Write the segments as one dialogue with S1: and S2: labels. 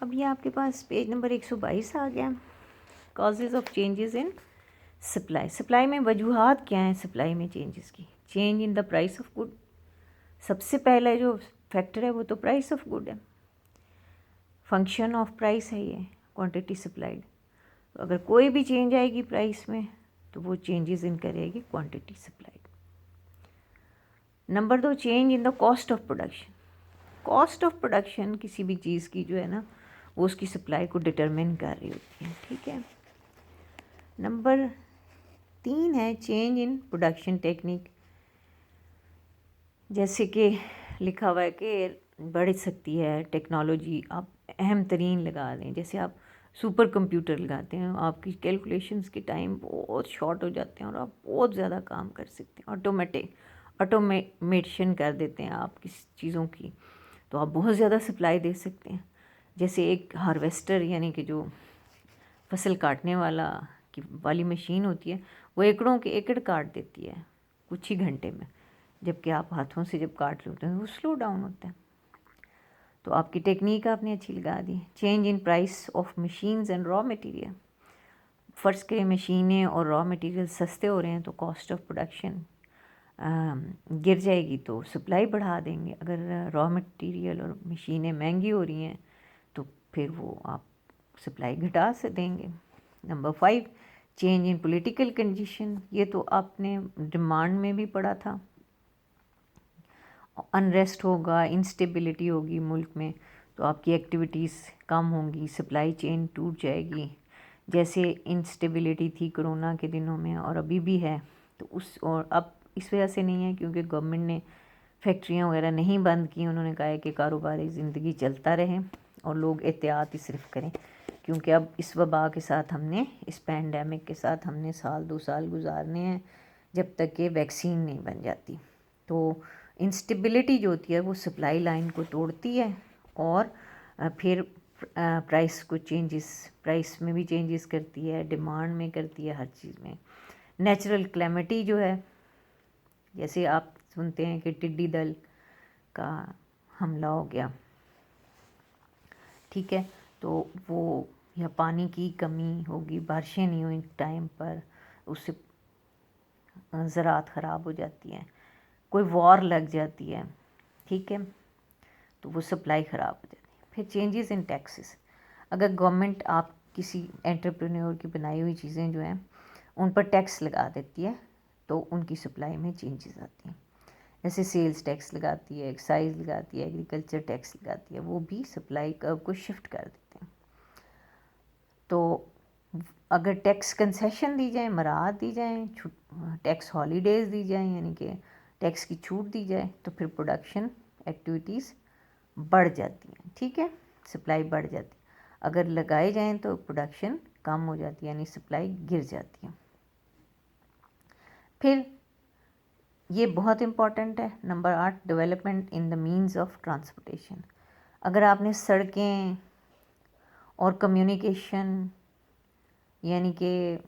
S1: अब ये आपके पास पेज नंबर 122 आ गया, causes of changes in supply. Supply में वजूहात क्या हैं सप्लाई में चेंजेस की? Change in the price of good, सबसे पहला जो फैक्टर है वो तो प्राइस ऑफ गुड है, फंक्शन ऑफ प्राइस है ये, क्वांटिटी सप्लाइड। तो अगर कोई भी चेंज आएगी प्राइस में तो वो चेंजेस इन करेगी quantity supplied. Number 2, change in the cost of production. Cost of production किसी भी चीज़ की जो है ना वो उसकी सप्लाई को डिटरमिन कर रही होती है, ठीक है। नंबर 3 है चेंज इन प्रोडक्शन टेक्निक, जैसे कि लिखा हुआ है कि बढ़ सकती है टेक्नोलॉजी, आप अहम तरीन लगा दें, जैसे आप सुपर कंप्यूटर लगाते हैं, आपकी कैलकुलेशंस के टाइम बहुत शॉर्ट हो जाते हैं और आप बहुत ज़्यादा काम कर सकते हैं, ऑटोमेशन कर देते हैं आप किस चीज़ों की, तो आप बहुत ज़्यादा सप्लाई दे सकते हैं। जैसे एक हार्वेस्टर यानी कि जो फसल काटने वाली मशीन होती है, वो एकड़ों के एकड़ काट देती है कुछ ही घंटे में, जबकि आप हाथों से जब काट रहे होते हैं वो स्लो डाउन होता है। तो आपकी टेक्निक आपने अच्छी लगा दी। Change in price of machines and raw material, फ़र्ज़ करें मशीनें और रॉ मटेरियल सस्ते हो रहे हैं तो कॉस्ट ऑफ प्रोडक्शन गिर जाएगी, तो सप्लाई बढ़ा देंगे। अगर रॉ मटेरियल और मशीनें महंगी हो रही हैं तो फिर वो आप सप्लाई घटा से देंगे। Number 5, change in political condition, ये तो आपने डिमांड में भी पढ़ा था, अनरेस्ट होगा, इंस्टेबिलिटी होगी मुल्क में तो आपकी एक्टिविटीज़ कम होंगी, सप्लाई चेन टूट जाएगी। जैसे इंस्टेबिलिटी थी कोरोना के दिनों में और अभी भी है, तो उस और अब इस वजह से नहीं है क्योंकि गवर्नमेंट ने फैक्ट्रियां वगैरह नहीं बंद की, उन्होंने कहा है कि कारोबारी ज़िंदगी चलता रहे और लोग एहतियात ही सिर्फ करें, क्योंकि अब इस वबा के साथ हमने, इस पैंडेमिक के साथ हमने 1-2 साल गुजारने हैं जब तक कि वैक्सीन नहीं बन जाती। तो इंस्टेबिलिटी जो होती है वो सप्लाई लाइन को तोड़ती है और फिर प्राइस को प्राइस में भी चेंजेस करती है, डिमांड में करती है, हर चीज़ में। नेचुरल क्लैमिटी जो है, जैसे आप सुनते हैं कि टिड्डी दल का हमला हो गया, ठीक है, तो वो या पानी की कमी होगी, बारिशें नहीं हुई टाइम पर, उससे ज़राअत ख़राब हो जाती है, कोई वॉर लग जाती है, ठीक है, तो वो सप्लाई ख़राब हो जाती है। फिर चेंजेस इन टैक्सेस, अगर गवर्नमेंट आप किसी एंटरप्रेन्योर की बनाई हुई चीज़ें जो हैं उन पर टैक्स लगा देती है तो उनकी सप्लाई में चेंजेस आती हैं। जैसे सेल्स टैक्स लगाती है, एक्साइज लगाती है, एग्रीकल्चर टैक्स लगाती है, वो भी सप्लाई कर्व को शिफ्ट कर देते हैं। तो अगर टैक्स कंसेशन दी जाए, मराहत दी जाए, टैक्स हॉलीडेज़ दी जाए, यानी कि टैक्स की छूट दी जाए, तो फिर प्रोडक्शन एक्टिविटीज़ बढ़ जाती हैं, ठीक है, सप्लाई बढ़ जाती है। अगर लगाए जाएं तो प्रोडक्शन कम हो जाती है, यानी सप्लाई गिर जाती है। फिर ये बहुत इम्पॉर्टेंट है, number 8, development in the means of transportation. अगर आपने सड़कें और कम्युनिकेशन, यानी कि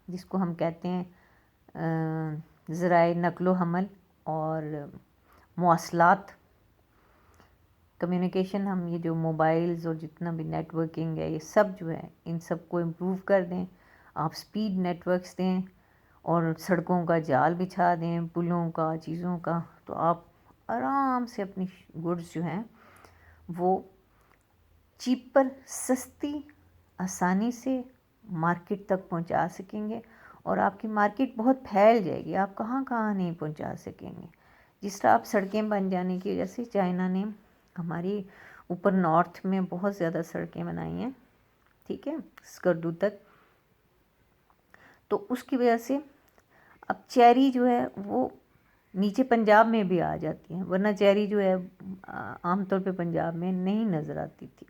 S1: जिसको हम कहते हैं ज़राए नकलो हमल और मवासलात, कम्युनिकेशन, हम ये जो मोबाइल्स और जितना भी नेटवर्किंग है ये सब जो है इन सब को इम्प्रूव कर दें, आप स्पीड नेटवर्क्स दें और सड़कों का जाल बिछा दें, पुलों का, चीज़ों का, तो आप आराम से अपनी गुड्स जो हैं वो चीपर, सस्ती, आसानी से मार्केट तक पहुंचा सकेंगे और आपकी मार्केट बहुत फैल जाएगी, आप कहाँ कहाँ नहीं पहुंचा सकेंगे। जिस तरह आप सड़कें बन जाने की वजह से चाइना ने हमारी ऊपर नॉर्थ में बहुत ज़्यादा सड़कें बनाई हैं, ठीक है, स्कर्दू तक, तो उसकी वजह से अब चेरी जो है वो नीचे पंजाब में भी आ जाती हैं, वरना चेरी जो है आमतौर पे पंजाब में नहीं नज़र आती थी।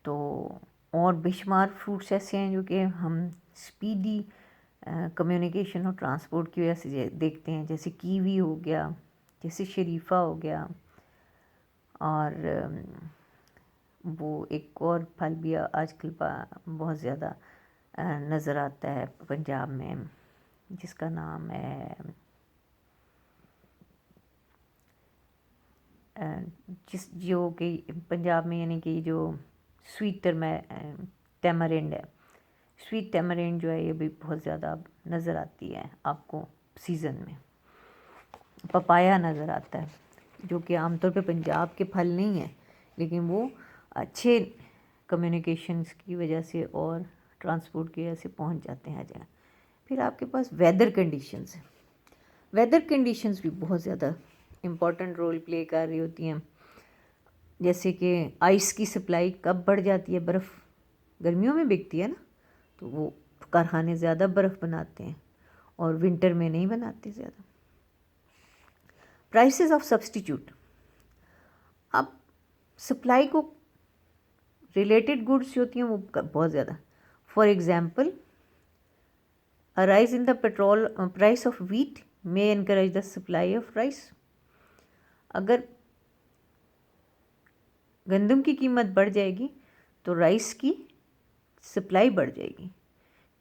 S1: तो और बेशुमार फ्रूट्स ऐसे हैं जो कि हम स्पीडी कम्युनिकेशन और ट्रांसपोर्ट की वजह से देखते हैं, जैसे कीवी हो गया, जैसे शरीफा हो गया, और वो एक और फल भी आजकल बहुत ज़्यादा नज़र आता है पंजाब में, जिसका नाम है जो कि पंजाब में, यानी कि जो स्वीट टैमरिंड है। स्वीट टैमरिंड जो है ये भी बहुत ज़्यादा नज़र आती है आपको सीज़न में। पपाया नज़र आता है, जो कि आमतौर पे पंजाब के फल नहीं है, लेकिन वो अच्छे कम्युनिकेशंस की वजह से और ट्रांसपोर्ट की वजह से पहुंच जाते हैं हर जगह। फिर आपके पास वेदर कंडीशंस है। वेदर कंडीशंस भी बहुत ज़्यादा इम्पॉर्टेंट रोल प्ले कर रही होती हैं। जैसे कि आइस की सप्लाई कब बढ़ जाती है, बर्फ़ गर्मियों में बिकती है ना, तो वो कारखाने ज़्यादा बर्फ़ बनाते हैं और विंटर में नहीं बनाते ज़्यादा। प्राइसेस ऑफ सब्स्टिट्यूट, अब सप्लाई को रिलेटेड गुड्स जो होती हैं वो बहुत ज़्यादा, for example a rise in the petrol price of wheat may encourage the supply of rice. अगर गंदम की कीमत बढ़ जाएगी तो राइस की सप्लाई बढ़ जाएगी,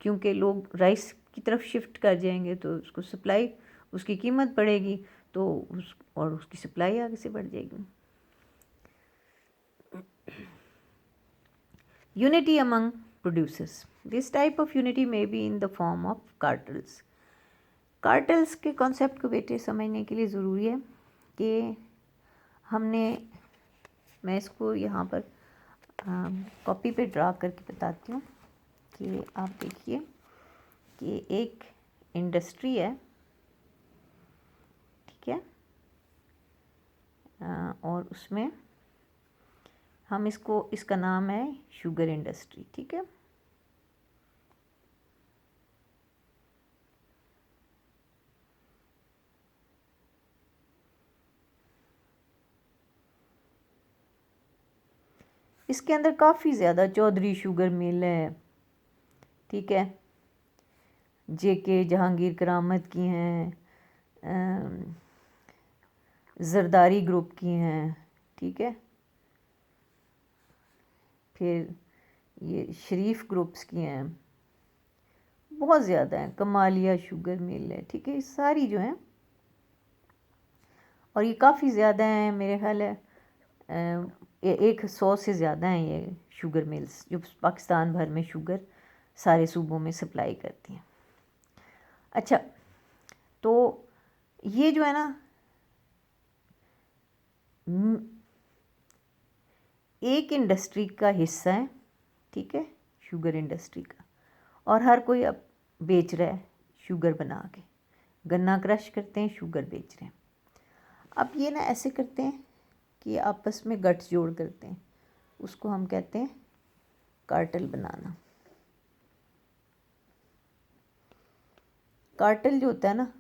S1: क्योंकि लोग राइस की तरफ शिफ्ट कर जाएंगे तो उसको सप्लाई, उसकी कीमत बढ़ेगी तो और उसकी सप्लाई आगे से बढ़ जाएगी। Unity among producers, this type of unity may be in the form of cartels. Cartels के कॉन्सेप्ट को बेटे समझने के लिए ज़रूरी है कि मैं इसको यहाँ पर कॉपी पे ड्रा करके बताती हूँ कि आप देखिए कि एक इंडस्ट्री है, ठीक है, और उसमें हम इसका नाम है शुगर इंडस्ट्री, ठीक है। इसके अंदर काफ़ी ज़्यादा चौधरी शुगर मिल है, ठीक है, जेके जहांगीर करामत की हैं, जरदारी ग्रुप की हैं, ठीक है, फिर ये शरीफ ग्रुप्स की हैं, बहुत ज़्यादा हैं, कमालिया शुगर मिल है, ठीक है, ये सारी जो हैं, और ये काफ़ी ज़्यादा हैं, मेरे ख्याल है 100 से ज़्यादा हैं ये शुगर मिल्स जो पाकिस्तान भर में शुगर सारे सूबों में सप्लाई करती हैं। अच्छा, तो ये जो है ना एक इंडस्ट्री का हिस्सा है, ठीक है, शुगर इंडस्ट्री का, और हर कोई अब बेच रहा है शुगर बना के, गन्ना क्रश करते हैं, शुगर बेच रहे हैं। अब ये ना ऐसे करते हैं कि आपस में गठजोड़ करते हैं, उसको हम कहते हैं कार्टेल बनाना। कार्टेल जो होता है ना,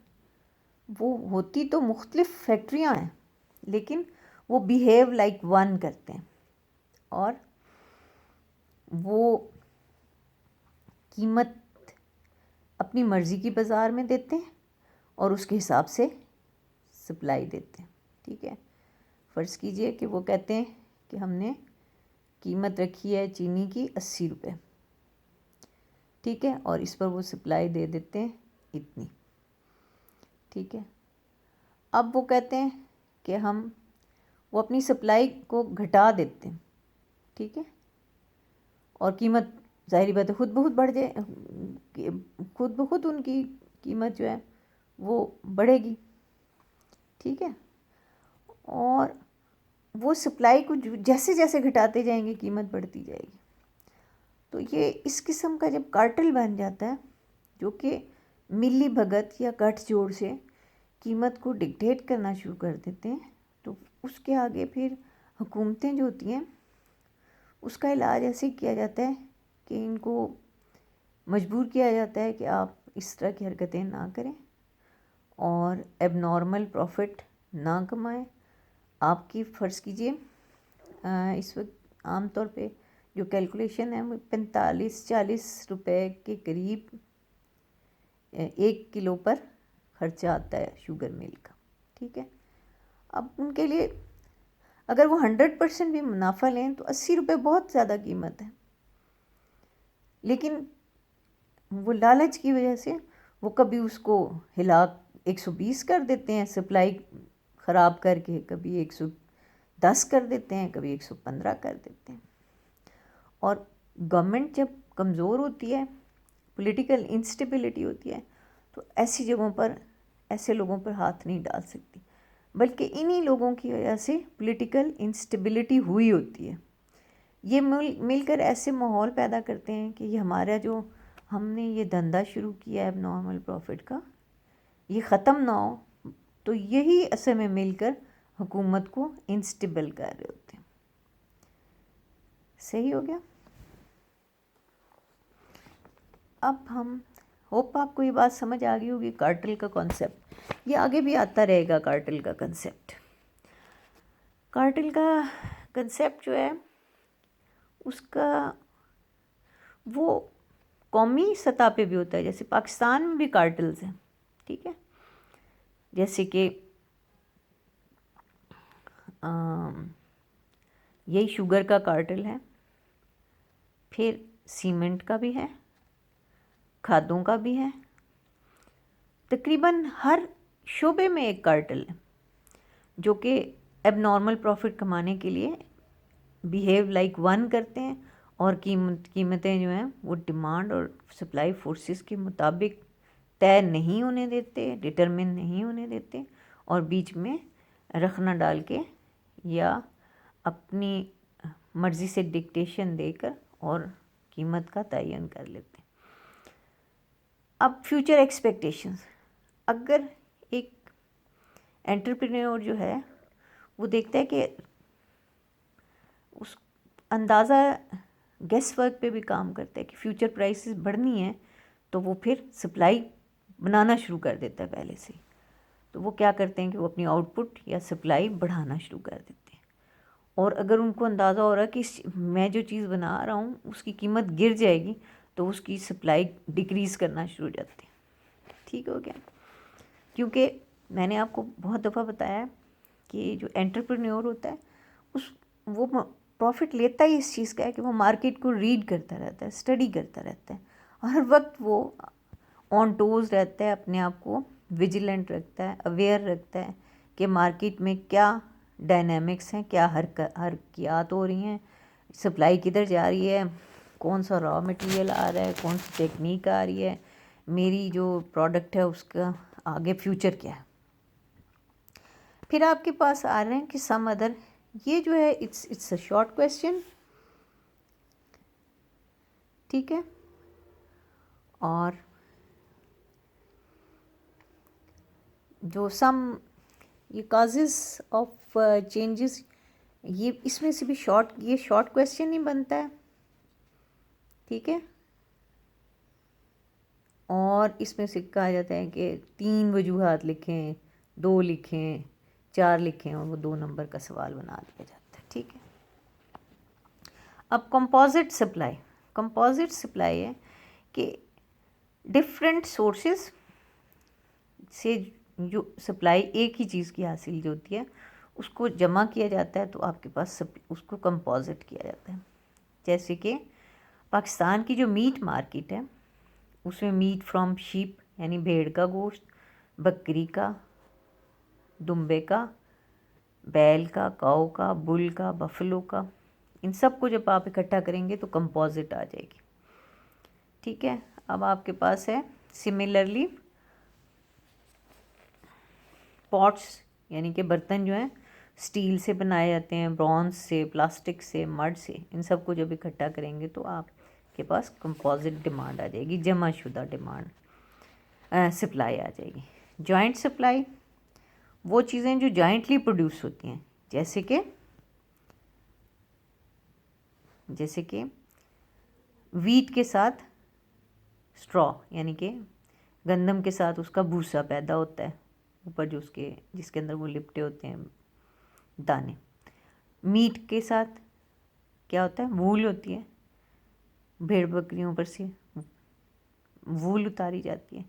S1: वो होती तो मुख्तलिफ फैक्ट्रियां हैं, लेकिन वो बिहेव लाइक वन करते हैं और वो कीमत अपनी मर्ज़ी की बाज़ार में देते हैं और उसके हिसाब से सप्लाई देते हैं, ठीक है। फ़र्ज़ कीजिए कि वो कहते हैं कि हमने कीमत रखी है चीनी की 80 रुपये, ठीक है, और इस पर वो सप्लाई दे देते हैं इतनी, ठीक है। अब वो कहते हैं कि वो अपनी सप्लाई को घटा देते हैं, ठीक है, और कीमत ज़ाहिर बात है खुद ब खुद बढ़ जाए, खुद ब खुद उनकी कीमत जो है वो बढ़ेगी, ठीक है, और वो सप्लाई को जैसे जैसे घटाते जाएंगे कीमत बढ़ती जाएगी। तो ये इस किस्म का जब कार्टेल बन जाता है, जो कि मिली भगत या गठजोड़ से कीमत को डिक्टेट करना शुरू कर देते हैं, तो उसके आगे फिर हुकूमतें जो होती हैं उसका इलाज ऐसे किया जाता है कि इनको मजबूर किया जाता है कि आप इस तरह की हरकतें ना करें और एबनॉर्मल प्रॉफिट ना कमाएं। आपकी फ़र्ज़ कीजिए इस वक्त आम तौर पे जो कैलकुलेशन है वो 45-40 रुपए के करीब 1 किलो पर ख़र्चा आता है शुगर मिल का, ठीक है। अब उनके लिए अगर वो 100% भी मुनाफा लें तो 80 रुपये बहुत ज़्यादा कीमत है, लेकिन वो लालच की वजह से वो कभी उसको हिला 120 कर देते हैं सप्लाई ख़राब करके, कभी 110 कर देते हैं, कभी 115 कर देते हैं, और गवर्नमेंट जब कमज़ोर होती है, पॉलिटिकल इंस्टेबिलिटी होती है, तो ऐसी जगहों पर ऐसे लोगों पर हाथ नहीं डाल सकती, बल्कि इन्हीं लोगों की वजह से पॉलिटिकल इंस्टेबिलिटी हुई होती है। ये मिलकर ऐसे माहौल पैदा करते हैं कि ये हमारा जो हमने ये धंधा शुरू किया है नॉर्मल प्रॉफिट का, ये ख़त्म ना हो, तो यही असल में मिलकर हुकूमत को इंस्टेबल कर रहे होते हैं। सही हो गया। अब हम होप आपको ये बात समझ आ गई होगी, कार्टेल का कॉन्सेप्ट। ये आगे भी आता रहेगा, कार्टेल का कंसेप्ट। कार्टेल का कंसेप्ट जो है उसका वो कौमी सतह पे भी होता है। जैसे पाकिस्तान में भी कार्टेल्स हैं, ठीक है, जैसे कि यही शुगर का कार्टेल है, फिर सीमेंट का भी है, खादों का भी है। तकरीबन हर शोबे में एक कार्टेल है जो कि एबनॉर्मल प्रॉफिट कमाने के लिए बिहेव लाइक वन करते हैं और कीमतें जो हैं वो डिमांड और सप्लाई फोर्सेस के मुताबिक तय नहीं होने देते, डिटरमिन नहीं होने देते, और बीच में रखना डाल के या अपनी मर्ज़ी से डिक्टेशन देकर और कीमत का तयन कर लेते हैं। अब फ्यूचर एक्सपेक्टेशंस, अगर एक एंटरप्रेन्योर जो है वो देखता है कि उस अंदाज़ा गेस वर्क पे भी काम करता है कि फ्यूचर प्राइसेस बढ़नी है, तो वो फिर सप्लाई बनाना शुरू कर देता है पहले से। तो वो क्या करते हैं कि वो अपनी आउटपुट या सप्लाई बढ़ाना शुरू कर देते हैं। और अगर उनको अंदाज़ा हो रहा है कि मैं जो चीज़ बना रहा हूँ उसकी कीमत गिर जाएगी, तो उसकी सप्लाई डिक्रीज़ करना शुरू हो जाती है। ठीक हो गया। क्योंकि मैंने आपको बहुत दफ़ा बताया कि जो एंटरप्रेन्योर होता है वो प्रॉफिट लेता ही इस चीज़ का है कि वो मार्केट को रीड करता रहता है, स्टडी करता रहता है, और हर वक्त वो ऑन टोज रहता है, अपने आप को विजिलेंट रखता है, अवेयर रखता है कि मार्केट में क्या डायनामिक्स हैं, क्या हरकियात हो रही हैं, सप्लाई किधर जा रही है, कौन सा रॉ मटेरियल आ रहा है, कौन सी टेक्निक आ रही है, मेरी जो प्रोडक्ट है उसका आगे फ्यूचर क्या है। फिर आपके पास आ रहे हैं कि सम अदर, ये जो है इट्स अ शॉर्ट क्वेश्चन, ठीक है, और जो सम ये काजेस ऑफ चेंजेस, ये इसमें से भी ये शॉर्ट क्वेश्चन ही बनता है, ठीक है। और इसमें से कहा जाता है कि 3 वजूहात लिखें, 2 लिखें, 4 लिखें, और वो 2 नंबर का सवाल बना दिया जाता है, ठीक है। अब कंपोजिट सप्लाई है कि डिफरेंट सोर्सेस से जो सप्लाई एक ही चीज़ की हासिल जो होती है उसको जमा किया जाता है, तो आपके पास उसको कंपोजिट किया जाता है। जैसे कि पाकिस्तान की जो मीट मार्केट है उसमें मीट फ्रॉम शीप यानी भेड़ का गोश्त, बकरी का, दुम्बे का, बैल का, काऊ का, बुल का, बफलो का, इन सब को जब आप इकट्ठा करेंगे तो कंपोजिट आ जाएगी, ठीक है। अब आपके पास है सिमिलरली पॉट्स, यानी कि बर्तन जो हैं स्टील से बनाए जाते हैं, ब्रॉन्ज से, प्लास्टिक से, मड से, इन सब को जब इकट्ठा करेंगे तो आपके पास कंपोजिट डिमांड आ जाएगी, जमा शुदा डिमांड सप्लाई आ जाएगी। जॉइंट सप्लाई वो चीज़ें जो जॉइंटली प्रोड्यूस होती हैं, जैसे कि वीट के साथ स्ट्रॉ, यानी कि गंदम के साथ उसका भूसा पैदा होता है ऊपर, जो जिसके अंदर वो लिपटे होते हैं दाने। मीट के साथ क्या होता है, वूल होती है, भेड़ बकरियों पर से वूल उतारी जाती है।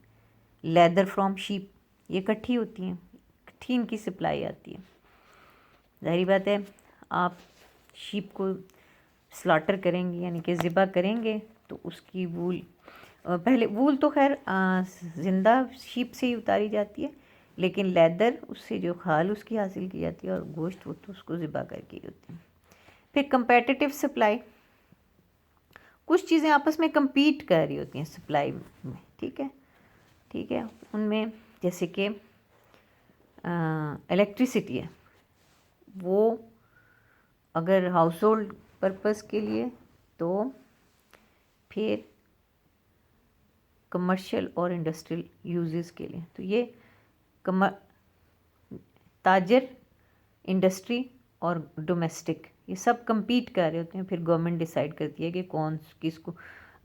S1: लेदर फ्रॉम शीप, ये इकट्ठी होती हैं, इकट्ठी इनकी सप्लाई आती है। जाहिर बात है आप शीप को स्लॉटर करेंगे यानी कि ज़िबा करेंगे तो उसकी वूल, पहले वूल तो खैर ज़िंदा शीप से ही उतारी जाती है, लेकिन लेदर उससे जो खाल उसकी हासिल की जाती है, और गोश्त वो तो उसको ज़िबा करके ही होती है। फिर कंपेटिटिव सप्लाई, कुछ चीज़ें आपस में compete कर रही होती हैं सप्लाई में, ठीक है। उनमें जैसे कि इलेक्ट्रिसिटी है, वो अगर हाउस होल्ड पर्पज़ के लिए, तो फिर कमर्शियल और इंडस्ट्रियल यूजेस के लिए, तो ये ताजर, इंडस्ट्री और डोमेस्टिक, ये सब compete कर रहे होते हैं। फिर गवर्नमेंट डिसाइड करती है कि कौन किसको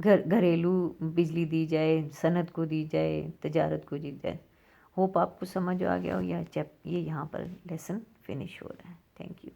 S1: घरेलू बिजली दी जाए, सनत को दी जाए, तजारत को दी जाए। होप आपको समझ आ गया हो। ये यहाँ पर लेसन फिनिश हो रहा है। Thank you.